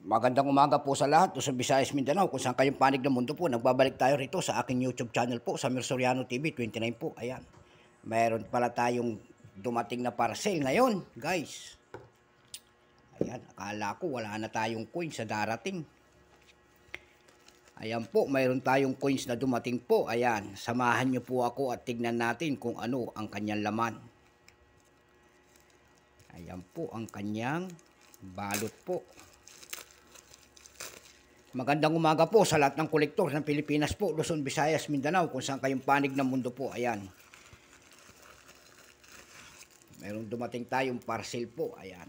Magandang umaga po sa lahat, Luzon, Visayas, Mindanao, kung saan kayong panig ng mundo po. Nagbabalik tayo rito sa aking YouTube channel po, Samir Soriano TV 29 po. Ayan, mayroon pala tayong dumating na parcel ngayon, guys. Ayan, akala ko wala na tayong coins sa darating. Ayan po, mayroon tayong coins na dumating po. Ayan, samahan nyo po ako at tignan natin kung ano ang kanyang laman. Ayan po ang kanyang balot po. Magandang umaga po sa lahat ng kolektor ng Pilipinas po, Luzon, Visayas, Mindanao, kung saan kayong panig ng mundo po. Ayan. Mayroong dumating tayong parcel po. Ayan.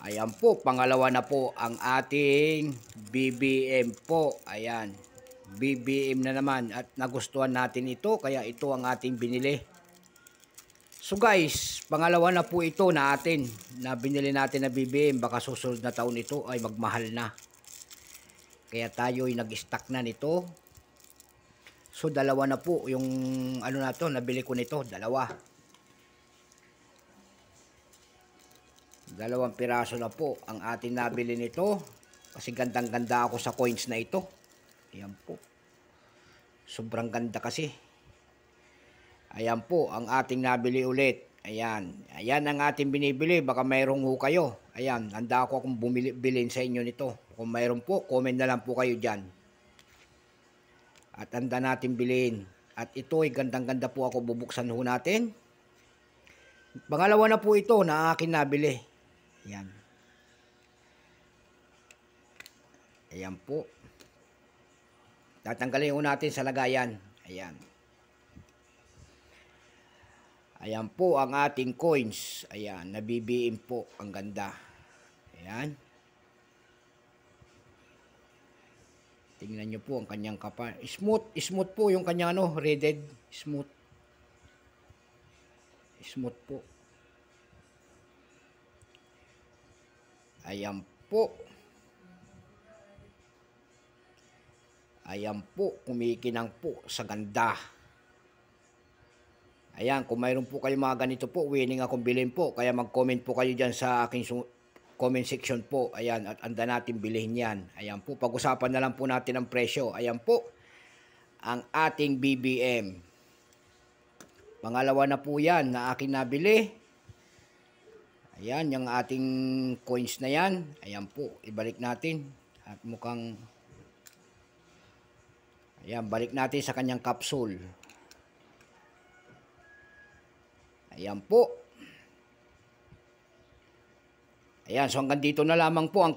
Ayan po, pangalawa na po ang ating BBM po. Ayan. BBM na naman at nagustuhan natin ito, kaya ito ang ating binili. So guys, pangalawa na po ito na atin na binili natin na BBM. Baka susunod na taon ito ay magmahal na. Kaya tayo ay nag-stock na nito. So dalawa na po yung ano na to, nabili ko nito, dalawa. Dalawang piraso na po ang atin nabili nito. Kasi gandang-ganda ako sa coins na ito. Ayan po. Sobrang ganda kasi. Ayan po, ang ating nabili ulit. Ayan. Ayan ang ating binibili. Baka mayroong ho kayo. Ayan, handa ako akong bilhin sa inyo nito. Kung mayroon po, comment na lang po kayo dyan. At handa natin bilhin. At ito ay gandang-ganda po ako. Bubuksan ho natin. Pangalawa na po ito na akin nabili. Ayan. Ayan po. Tatanggalin ho natin sa lagayan. Ayan. Ayan po ang ating coins. Ayan, nabibiin po. Ang ganda. Ayan. Tingnan nyo po ang kanyang kapal. Smooth po yung kanyang ano, reded. Smooth. Smooth po. Ayan po. Ayan po, kumikinang po sa ganda. Ayan, kung mayroon po kayo mga ganito po, willing akong bilhin po. Kaya mag-comment po kayo dyan sa aking comment section po. Ayan, at anda natin bilhin yan. Ayan po, pag-usapan na lang po natin ang presyo. Ayan po, ang ating BBM. Pangalawa na po yan na aking nabili. Ayan, yung ating coins na yan. Ayan po, ibalik natin. At mukhang, ayan, balik natin sa kanyang capsule. Ayan po. Ayan, so hanggang dito na lamang po ang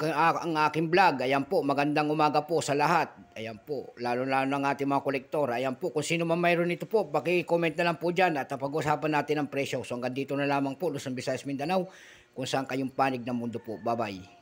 aking vlog. Ayan po, magandang umaga po sa lahat. Ayan po, lalo-lalo ng ating mga kolektor. Ayan po, kung sino man mayroon ito po, paki-comment na lang po dyan at pag-usapan natin ang presyo. So hanggang dito na lamang po, Luzon, Visayas, Mindanao, kung saan kayong panig ng mundo po. Bye-bye.